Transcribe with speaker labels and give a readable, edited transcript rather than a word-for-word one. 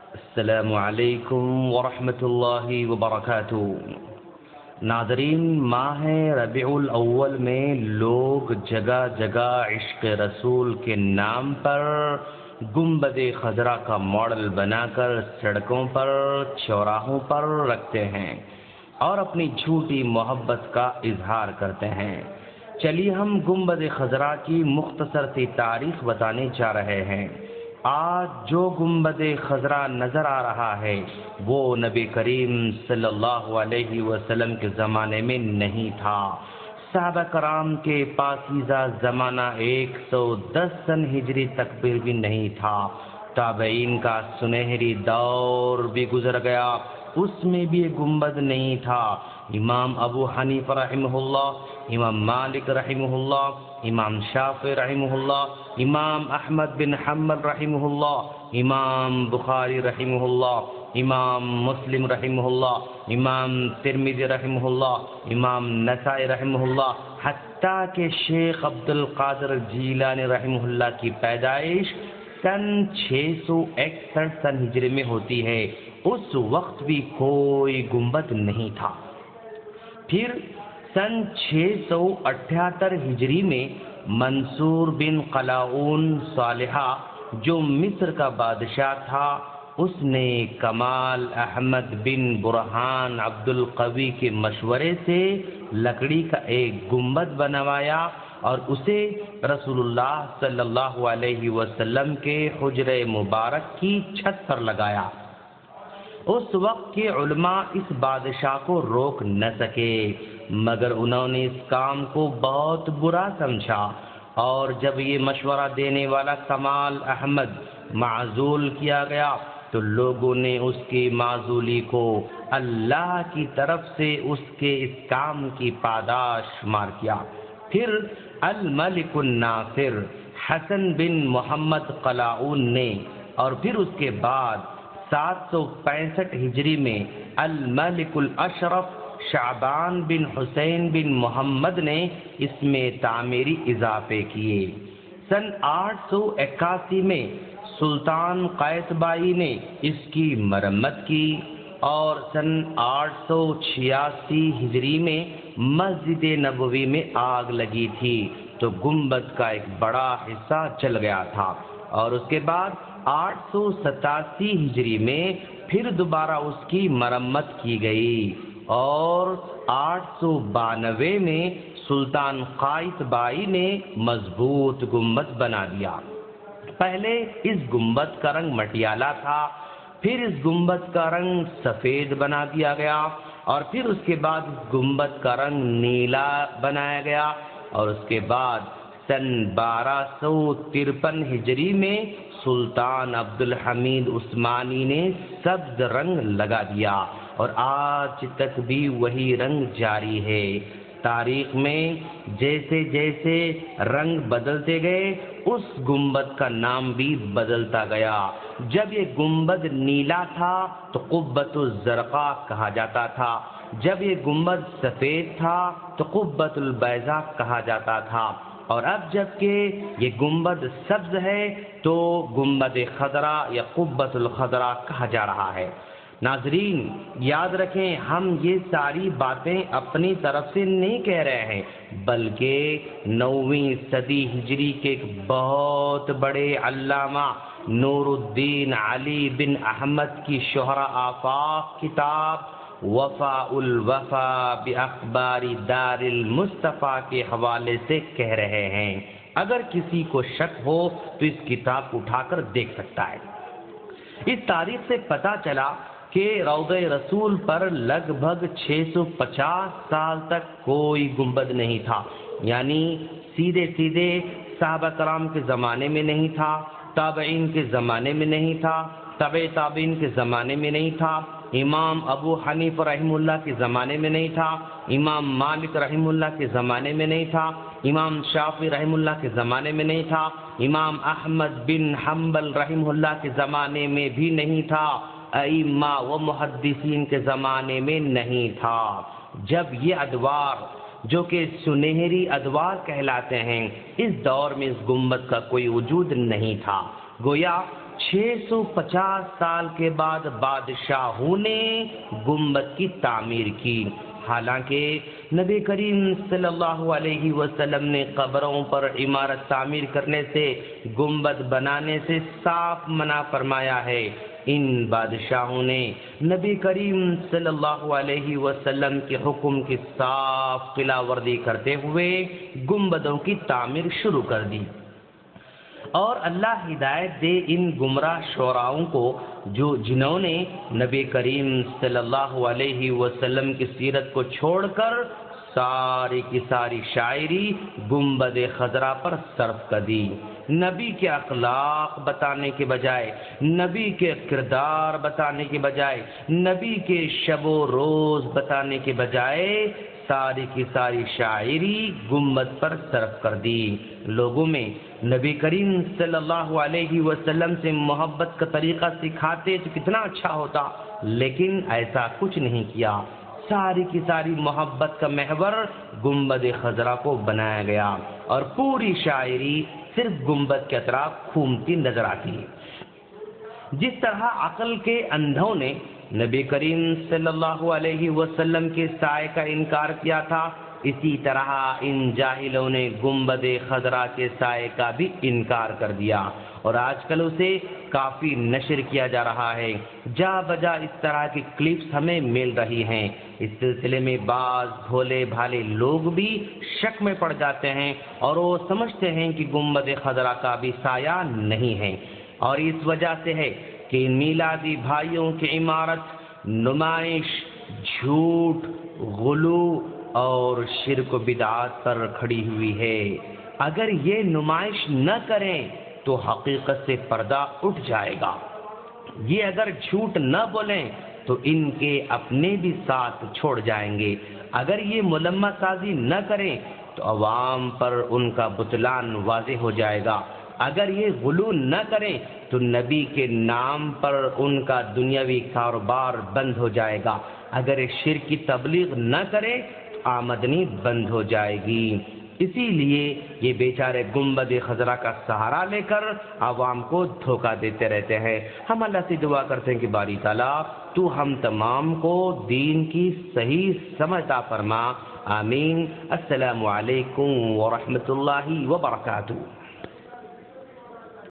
Speaker 1: السلام علیکم ورحمۃ اللہ وبرکاتہ۔ ناظرین، ماہ ربیع الاول میں لوگ جگہ جگہ عشق رسول کے نام پر گنبد خضرا کا ماڈل بنا کر سڑکوں پر، چوراہوں پر رکھتے ہیں اور اپنی جھوٹی محبت کا اظہار کرتے ہیں۔ چلیے ہم گنبد خضرا کی مختصر سی تاریخ بتانے جا رہے ہیں۔ آج جو گنبد خضرا نظر آ رہا ہے وہ نبی کریم صلی اللہ علیہ وسلم کے زمانے میں نہیں تھا۔ صحابہ کرام کے پاکیزہ زمانہ 110 سن ہجری تک بھی نہیں تھا۔ تابعین کا سنہری دور بھی گزر گیا، اس میں بھی یہ گنبد نہیں تھا۔ امام ابو حنیفہ رحمہ اللہ، امام مالک رحمہ اللہ، امام شافعی رحمہ اللہ، امام احمد بن حنبل رحمہ اللہ، امام بخاری رحمہ اللہ، امام مسلم رحمہ اللہ، امام ترمذی رحمہ اللہ، امام نسائی رحمہ اللہ، حتیٰ کہ شیخ عبد القادر جیلانی رحمہ اللہ کی پیدائش سن 661 سن ہجری میں ہوتی ہے۔ اس وقت بھی کوئی گنبد نہیں تھا۔ پھر سن 678 ہجری میں منصور بن قلاؤن صالحہ جو مصر کا بادشاہ تھا، اس نے کمال احمد بن برہان عبد القوی کے مشورے سے لکڑی کا ایک گنبد بنوایا اور اسے رسول اللہ صلی اللہ علیہ وسلم کے حجرہ مبارک کی چھت پر لگایا۔ اس وقت کے علماء اس بادشاہ کو روک نہ سکے، مگر انہوں نے اس کام کو بہت برا سمجھا، اور جب یہ مشورہ دینے والا کمال احمد معزول کیا گیا تو لوگوں نے اس کی معزولی کو اللہ کی طرف سے اس کے اس کام کی پاداش شمار کیا۔ پھر الملک الناصر حسن بن محمد قلاؤن نے، اور پھر اس کے بعد 765 ہجری میں الملک الاشرف شعبان بن حسین بن محمد نے اس میں تعمیری اضافے کیے۔ سن 881 میں سلطان قائتبائی نے اس کی مرمت کی، اور سن 886 ہجری میں مسجد نبوی میں آگ لگی تھی تو گنبد کا ایک بڑا حصہ جل گیا تھا، اور اس کے بعد 887 ہجری میں پھر دوبارہ اس کی مرمت کی گئی، اور 892 میں سلطان قائتبائی نے مضبوط گنبد بنا دیا۔ پہلے اس گنبد کا رنگ مٹیالہ تھا، پھر اس گنبد کا رنگ سفید بنا دیا گیا، اور پھر اس کے بعد اس گنبد کا رنگ نیلا بنایا گیا، اور اس کے بعد سن 1253 ہجری میں سلطان عبد الحمید عثمانی نے سبز رنگ لگا دیا، اور آج تک بھی وہی رنگ جاری ہے۔ تاریخ میں جیسے جیسے رنگ بدلتے گئے اس گنبد کا نام بھی بدلتا گیا۔ جب یہ گنبد نیلا تھا تو قبۃ الزرقاء کہا جاتا تھا، جب یہ گنبد سفید تھا تو قبۃ البیضاء کہا جاتا تھا، اور اب جب کہ یہ گنبد سبز ہے تو گنبد خضرا یا قبۃ الخضرا کہا جا رہا ہے۔ ناظرین یاد رکھیں، ہم یہ ساری باتیں اپنی طرف سے نہیں کہہ رہے ہیں، بلکہ 9ویں صدی ہجری کے ایک بہت بڑے علامہ نور الدین علی بن احمد کی شہرہ آفاق کتاب وفاء الوفا باخبار دار المصطفیٰ کے حوالے سے کہہ رہے ہیں۔ اگر کسی کو شک ہو تو اس کتاب کو اٹھا کر دیکھ سکتا ہے۔ اس تاریخ سے پتہ چلا کہ روضہ رسول پر لگ بھگ 650 سال تک کوئی گنبد نہیں تھا، یعنی سیدھے سیدھے صحابہ کرام کے زمانے میں نہیں تھا، تابعین کے زمانے میں نہیں تھا، تبع تابعین کے زمانے میں نہیں تھا، امام ابو حنیفہ رحمہ اللہ کے زمانے میں نہیں تھا، امام مالک رحمہ اللہ کے زمانے میں نہیں تھا، امام شافعی رحمہ اللہ کے زمانے میں نہیں تھا، امام احمد بن حنبل رحمہ اللہ کے زمانے میں بھی نہیں تھا، ائمہ و محدثین کے زمانے میں نہیں تھا۔ جب یہ ادوار جو کہ سنہری ادوار کہلاتے ہیں، اس دور میں اس گنبد کا کوئی وجود نہیں تھا۔ گویا 650 سال کے بعد بادشاہوں نے گنبد کی تعمیر کی۔ حالانکہ نبی کریم صلی اللہ علیہ وسلم نے قبروں پر عمارت تعمیر کرنے سے، گنبد بنانے سے صاف منع فرمایا ہے۔ ان بادشاہوں نے نبی کریم صلی اللہ علیہ وسلم کے حکم کی صاف خلاف ورزی کرتے ہوئے گنبدوں کی تعمیر شروع کر دی۔ اور اللہ ہدایت دے ان گمراہ شعراؤں کو جنہوں نے نبی کریم صلی اللہ علیہ وسلم کی سیرت کو چھوڑ کر ساری کی ساری شاعری گنبد خضرا پر صرف کر دی۔ نبی کے اخلاق بتانے کے بجائے، نبی کے کردار بتانے کے بجائے، نبی کے شب و روز بتانے کے بجائے ساری کی ساری شاعری گنبد پر صرف کر دی۔ لوگوں میں نبی کریم صلی اللہ علیہ وسلم سے محبت کا طریقہ سکھاتے تو کتنا اچھا ہوتا، لیکن ایسا کچھ نہیں کیا۔ ساری کی ساری محبت کا محور گنبد خضرا کو بنایا گیا اور پوری شاعری صرف گنبد کے اطراف گھومتی نظر آتی ہے۔ جس طرح عقل کے اندھوں نے نبی کریم صلی اللہ علیہ وسلم کے سائے کا انکار کیا تھا، اسی طرح ان جاہلوں نے گنبد خضرا کے سائے کا بھی انکار کر دیا، اور آج کل اسے کافی نشر کیا جا رہا ہے۔ جا بجا اس طرح کی کلپس ہمیں مل رہی ہیں۔ اس سلسلے میں بعض بھولے بھالے لوگ بھی شک میں پڑ جاتے ہیں اور وہ سمجھتے ہیں کہ گنبد خضرا کا بھی سایہ نہیں ہے، اور اس وجہ سے ہے کہ میلادی بھائیوں کی عمارت نمائش، جھوٹ، غلو اور شرک و بدعات پر کھڑی ہوئی ہے۔ اگر یہ نمائش نہ کریں تو حقیقت سے پردہ اٹھ جائے گا۔ یہ اگر جھوٹ نہ بولیں تو ان کے اپنے بھی ساتھ چھوڑ جائیں گے۔ اگر یہ ملمہ سازی نہ کریں تو عوام پر ان کا بطلان واضح ہو جائے گا۔ اگر یہ غلو نہ کریں تو نبی کے نام پر ان کا دنیاوی کاروبار بند ہو جائے گا۔ اگر شرک کی تبلیغ نہ کریں تو آمدنی بند ہو جائے گی۔ اسی لیے یہ بیچارے گنبد خضرا کا سہارا لے کر عوام کو دھوکہ دیتے رہتے ہیں۔ ہم اللہ سے دعا کرتے ہیں کہ باری تعالیٰ تو ہم تمام کو دین کی صحیح سمجھ عطا فرما۔ آمین۔ السلام علیکم ورحمۃ اللہ وبرکاتہ۔